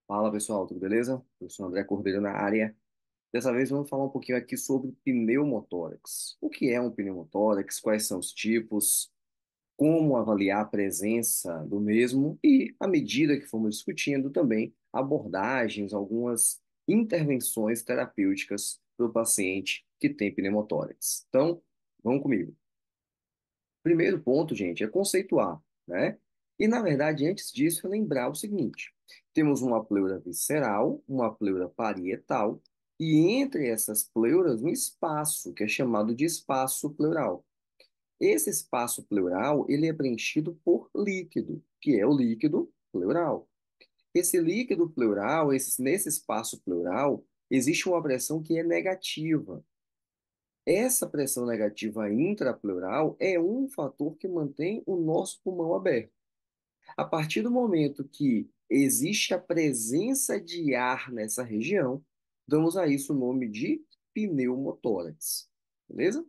Fala pessoal, tudo beleza? Eu sou o André Cordeiro na área. Dessa vez vamos falar um pouquinho aqui sobre pneumotórax. O que é um pneumotórax? Quais são os tipos? Como avaliar a presença do mesmo? E, à medida que formos discutindo, também abordagens, algumas intervenções terapêuticas para o paciente que tem pneumotórax. Então, vamos comigo. Primeiro ponto, gente, é conceituar, né? E, na verdade, antes disso, é lembrar o seguinte: temos uma pleura visceral, uma pleura parietal, e entre essas pleuras, um espaço, que é chamado de espaço pleural. Esse espaço pleural, ele é preenchido por líquido, que é o líquido pleural. Esse líquido pleural, nesse espaço pleural, existe uma pressão que é negativa. Essa pressão negativa intrapleural é um fator que mantém o nosso pulmão aberto. A partir do momento que existe a presença de ar nessa região, damos a isso o nome de pneumotórax. Beleza?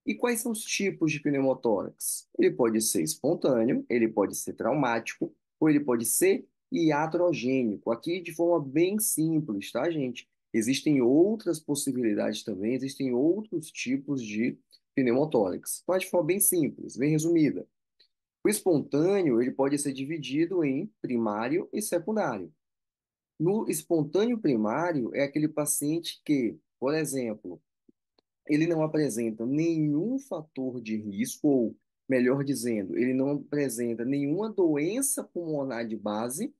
E quais são os tipos de pneumotórax? Ele pode ser espontâneo, ele pode ser traumático, ou ele pode ser iatrogênico. Aqui de forma bem simples, tá, gente? Existem outras possibilidades também, existem outros tipos de pneumotórax. Mas de forma bem simples, bem resumida. O espontâneo, ele pode ser dividido em primário e secundário. No espontâneo primário, é aquele paciente que, por exemplo, ele não apresenta nenhum fator de risco, ou, melhor dizendo, ele não apresenta nenhuma doença pulmonar de base,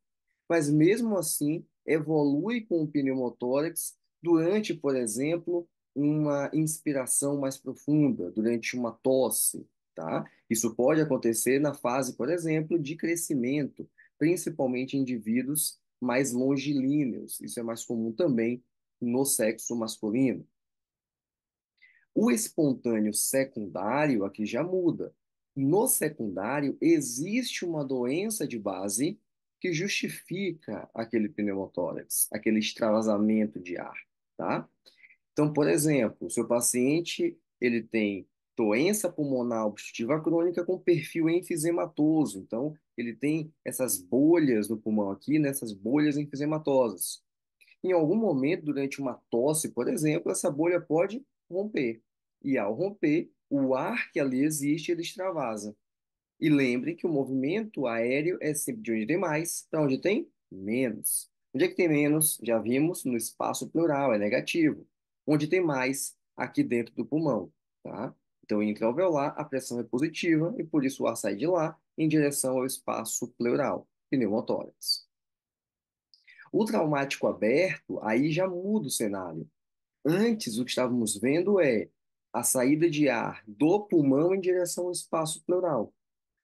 mas mesmo assim evolui com o pneumotórax durante, por exemplo, uma inspiração mais profunda, durante uma tosse, tá? Isso pode acontecer na fase, por exemplo, de crescimento, principalmente em indivíduos mais longilíneos. Isso é mais comum também no sexo masculino. O espontâneo secundário aqui já muda. No secundário, existe uma doença de base que justifica aquele pneumotórax, aquele extravasamento de ar, tá? Então, por exemplo, o seu paciente, ele tem doença pulmonar obstrutiva crônica com perfil enfisematoso. Então, ele tem essas bolhas no pulmão aqui, nessas bolhas enfisematosas. Em algum momento, durante uma tosse, por exemplo, essa bolha pode romper. E ao romper, o ar que ali existe, ele extravasa. E lembre que o movimento aéreo é sempre de onde tem mais para onde tem menos. Onde é que tem menos? Já vimos no espaço pleural, é negativo. Onde tem mais? Aqui dentro do pulmão, tá? Então, intra-alveolar, a pressão é positiva e por isso o ar sai de lá em direção ao espaço pleural, pneumotórax. O traumático aberto, aí já muda o cenário. Antes, o que estávamos vendo é a saída de ar do pulmão em direção ao espaço pleural.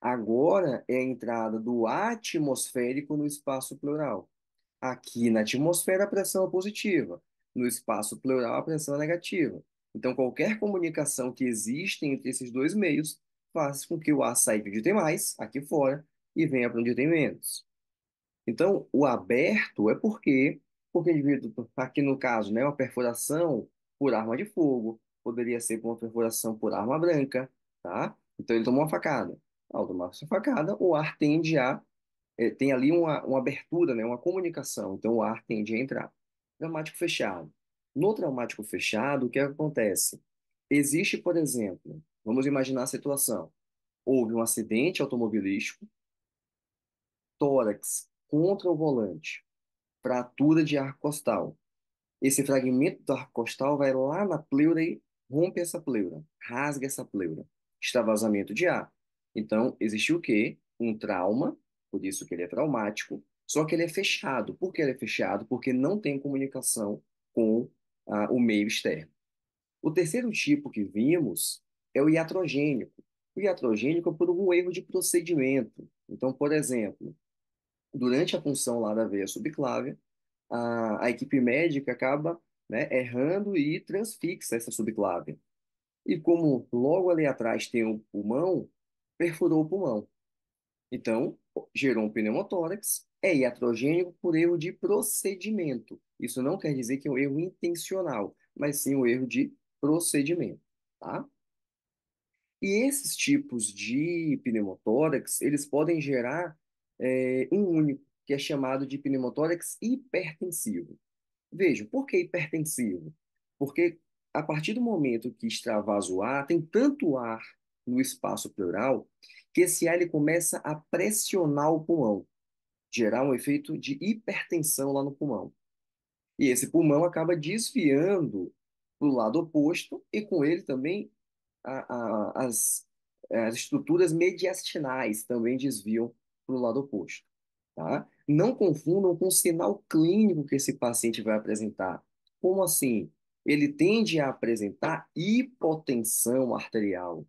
Agora é a entrada do atmosférico no espaço pleural. Aqui na atmosfera a pressão é positiva, no espaço pleural a pressão é negativa. Então, qualquer comunicação que existe entre esses dois meios faz com que o ar saia de onde tem mais, aqui fora, e venha para onde tem menos. Então, o aberto é porque o indivíduo, aqui no caso, né, uma perfuração por arma de fogo, poderia ser por uma perfuração por arma branca, tá? Então, ele tomou uma facada. Ao tomar essa facada, o ar tende a, tem ali uma abertura, né, uma comunicação, então o ar tende a entrar. Traumático fechado. No traumático fechado, o que acontece? Existe, por exemplo, vamos imaginar a situação, houve um acidente automobilístico, tórax contra o volante, fratura de arco costal. Esse fragmento do arco costal vai lá na pleura e rompe essa pleura, rasga essa pleura. Extravasamento de ar. Então, existe o quê? Um trauma, por isso que ele é traumático, só que ele é fechado. Por que ele é fechado? Porque não tem comunicação com o meio externo. O terceiro tipo que vimos é o iatrogênico. O iatrogênico é por um erro de procedimento. Então, por exemplo, durante a punção lá da veia subclávia, a equipe médica acaba, né, errando e transfixa essa subclávia. E como logo ali atrás tem o pulmão, perfurou o pulmão. Então, gerou um pneumotórax, é iatrogênico por erro de procedimento. Isso não quer dizer que é um erro intencional, mas sim um erro de procedimento, tá? E esses tipos de pneumotórax, eles podem gerar um único. que é chamado de pneumotórax hipertensivo. Veja, por que hipertensivo? Porque a partir do momento que extravasa o ar, tem tanto ar no espaço pleural que esse ar ele começa a pressionar o pulmão, gerar um efeito de hipertensão lá no pulmão. E esse pulmão acaba desviando para o lado oposto e com ele também as estruturas mediastinais também desviam para o lado oposto, tá? Não confundam com o sinal clínico que esse paciente vai apresentar. Como assim? Ele tende a apresentar hipotensão arterial,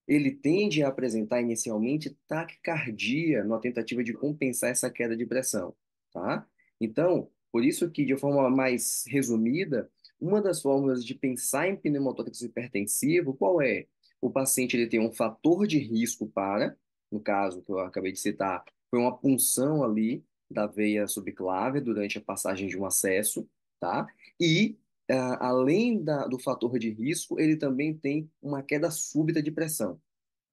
ele tende a apresentar inicialmente taquicardia na tentativa de compensar essa queda de pressão, tá? Então, por isso que, de forma mais resumida, uma das formas de pensar em pneumotórax hipertensivo, qual é? O paciente ele tem um fator de risco para, no caso que eu acabei de citar, foi uma punção ali da veia subclávia durante a passagem de um acesso, tá? E além do fator de risco, ele também tem uma queda súbita de pressão.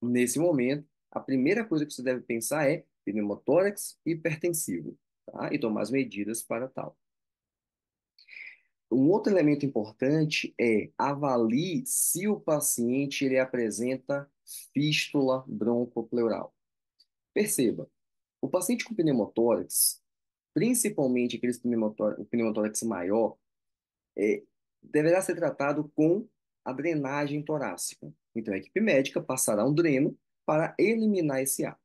Nesse momento, a primeira coisa que você deve pensar é pneumotórax hipertensivo, tá? E tomar as medidas para tal. Um outro elemento importante é avalie se o paciente ele apresenta fístula broncopleural. Perceba, o paciente com pneumotórax, principalmente o pneumotórax maior, é, deverá ser tratado com a drenagem torácica. Então, a equipe médica passará um dreno para eliminar esse ar.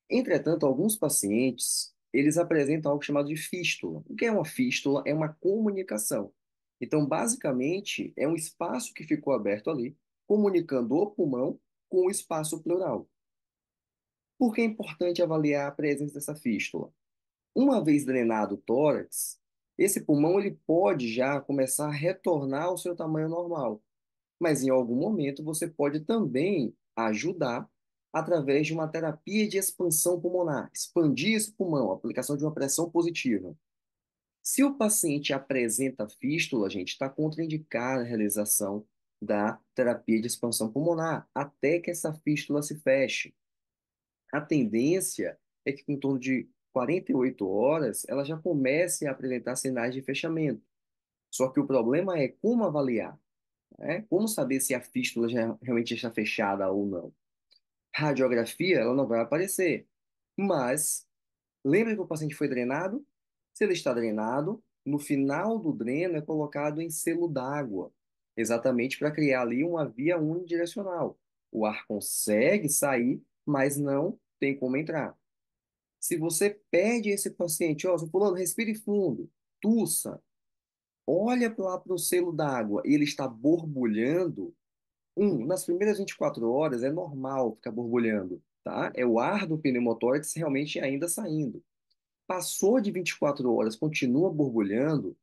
Entretanto, alguns pacientes, eles apresentam algo chamado de fístula. O que é uma fístula? É uma comunicação. Então, basicamente, é um espaço que ficou aberto ali, comunicando o pulmão com o espaço pleural. Por que é importante avaliar a presença dessa fístula? Uma vez drenado o tórax, esse pulmão ele pode já começar a retornar ao seu tamanho normal, mas em algum momento você pode também ajudar através de uma terapia de expansão pulmonar, expandir esse pulmão, aplicação de uma pressão positiva. Se o paciente apresenta fístula, a gente está contraindicada a realização da terapia de expansão pulmonar, até que essa fístula se feche. A tendência é que, com em torno de 48 horas, ela já comece a apresentar sinais de fechamento. Só que o problema é como avaliar, né? Como saber se a fístula já realmente está fechada ou não? Radiografia, ela não vai aparecer. Mas, lembra que o paciente foi drenado? Se ele está drenado, no final do dreno é colocado em selo d'água, exatamente para criar ali uma via unidirecional. O ar consegue sair, mas não tem como entrar. Se você pede a esse paciente, ó, seu fulano, respire fundo, tussa, olha lá para o selo d'água e ele está borbulhando, nas primeiras 24 horas é normal ficar borbulhando, tá? É o ar do pneumotórax realmente ainda saindo. Passou de 24 horas, continua borbulhando,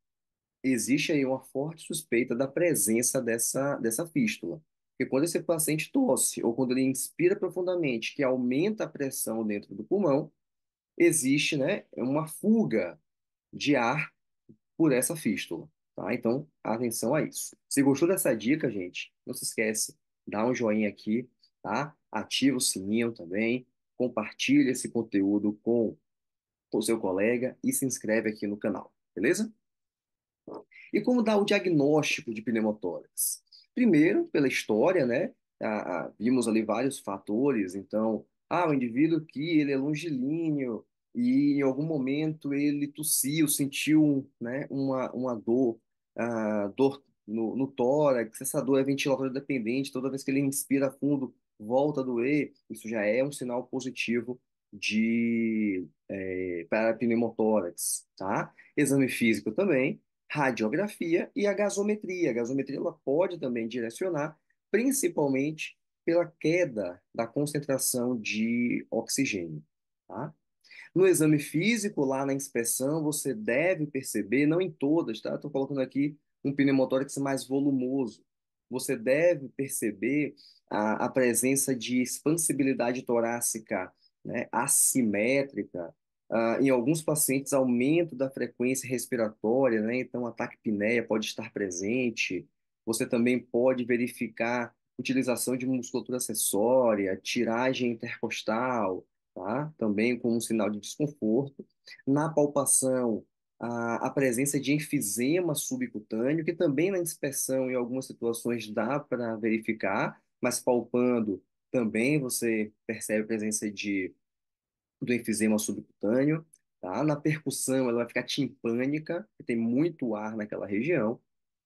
existe aí uma forte suspeita da presença dessa fístula. Porque quando esse paciente tosse ou quando ele inspira profundamente, que aumenta a pressão dentro do pulmão, existe, né, uma fuga de ar por essa fístula, tá? Então, atenção a isso. Se gostou dessa dica, gente, não se esquece, dá um joinha aqui, tá? Ativa o sininho também, compartilha esse conteúdo com o seu colega e se inscreve aqui no canal, beleza? E como dar o diagnóstico de pneumotórax? Primeiro, pela história, né? Vimos ali vários fatores. Então, o indivíduo que ele é longilíneo e em algum momento ele tossiu, sentiu, né, uma dor, dor no tórax. Essa dor é ventilatória dependente. Toda vez que ele inspira fundo, volta a doer. Isso já é um sinal positivo para pneumotórax, tá? Exame físico também, radiografia e a gasometria. A gasometria ela pode também direcionar, principalmente pela queda da concentração de oxigênio, tá? No exame físico, lá na inspeção, você deve perceber, não em todas, tá? Estou colocando aqui um pneumotórax mais volumoso. Você deve perceber a presença de expansibilidade torácica, né, assimétrica. Em alguns pacientes, aumento da frequência respiratória, né? Então, a taquipneia pode estar presente. Você também pode verificar utilização de musculatura acessória, tiragem intercostal, tá? Também com um sinal de desconforto. Na palpação, a presença de enfisema subcutâneo, que também na inspeção, em algumas situações, dá para verificar, mas palpando também você percebe a presença do enfisema subcutâneo, tá? Na percussão, ela vai ficar timpânica, porque tem muito ar naquela região.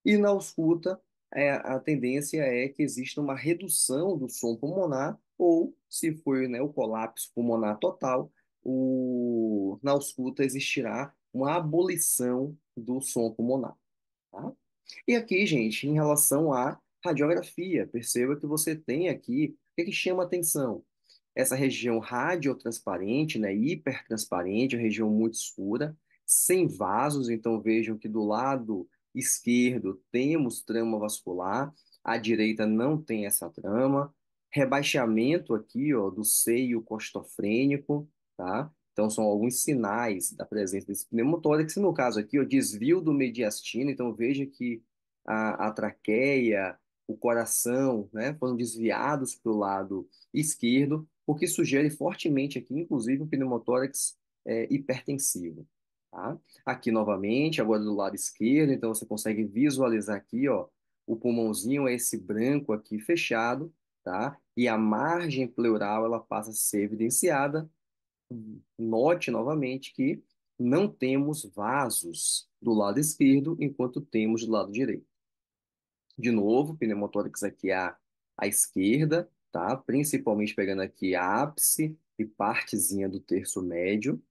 E na ausculta, a tendência é que exista uma redução do som pulmonar, ou, se for, né, o colapso pulmonar total, na ausculta existirá uma abolição do som pulmonar, tá? E aqui, gente, em relação à radiografia, perceba que você tem aqui, o que que chama atenção? Essa região radiotransparente, né, hipertransparente, uma região muito escura, sem vasos, então vejam que do lado esquerdo temos trama vascular, à direita não tem essa trama, rebaixamento aqui, ó, do seio costofrênico, tá? Então são alguns sinais da presença desse pneumotórax, no caso aqui, o desvio do mediastino, então veja que a traqueia, o coração, né, foram desviados para o lado esquerdo, o que sugere fortemente aqui, inclusive, um pneumotórax hipertensivo. Tá? Aqui novamente, agora do lado esquerdo, então você consegue visualizar aqui, ó, o pulmãozinho é esse branco aqui fechado, tá? E a margem pleural ela passa a ser evidenciada. Note novamente que não temos vasos do lado esquerdo, enquanto temos do lado direito. De novo, pneumotórax aqui à esquerda, tá? Principalmente pegando aqui ápice e partezinha do terço médio,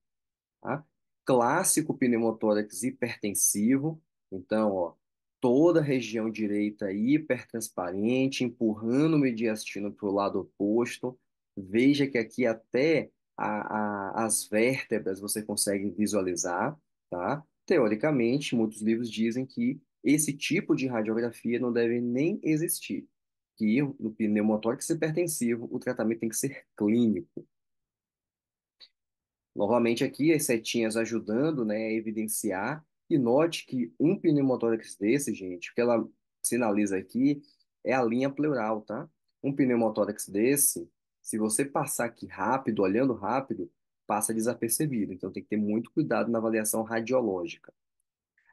tá? Clássico pneumotórax hipertensivo, então, ó, toda a região direita hipertransparente, empurrando o mediastino para o lado oposto. Veja que aqui até as vértebras você consegue visualizar, tá? Teoricamente, muitos livros dizem que esse tipo de radiografia não deve nem existir, que no pneumotórax hipertensivo o tratamento tem que ser clínico. Novamente aqui, as setinhas ajudando, né, a evidenciar. E note que um pneumotórax desse, gente, o que ela sinaliza aqui é a linha pleural, tá? Um pneumotórax desse, se você passar aqui rápido, olhando rápido, passa desapercebido. Então tem que ter muito cuidado na avaliação radiológica.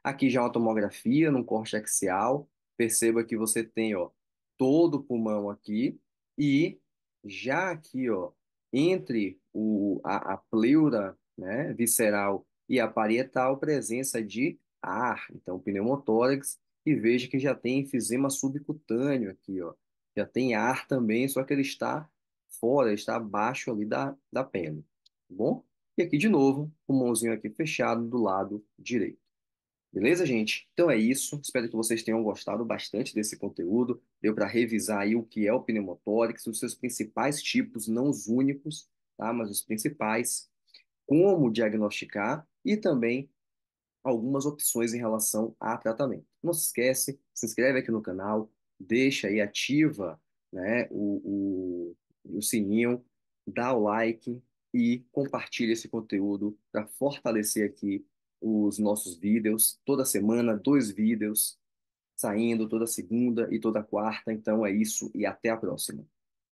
Aqui já é uma tomografia num corte axial. Perceba que você tem, ó, todo o pulmão aqui e já aqui, ó, entre a pleura, né, visceral e a parietal, presença de ar. Então, pneumotórax, e veja que já tem enfisema subcutâneo aqui, ó. Já tem ar também, só que ele está fora, está abaixo ali da pele, tá bom? E aqui de novo, pulmãozinho aqui fechado do lado direito. Beleza, gente? Então é isso. Espero que vocês tenham gostado bastante desse conteúdo. Deu para revisar aí o que é o pneumotórax, os seus principais tipos, não os únicos, tá? Mas os principais, como diagnosticar e também algumas opções em relação a tratamento. Não se esquece, se inscreve aqui no canal, deixa aí, ativa, né, o sininho, dá o like e compartilha esse conteúdo para fortalecer aqui os nossos vídeos. Toda semana, 2 vídeos saindo, toda segunda e toda quarta. Então é isso e até a próxima.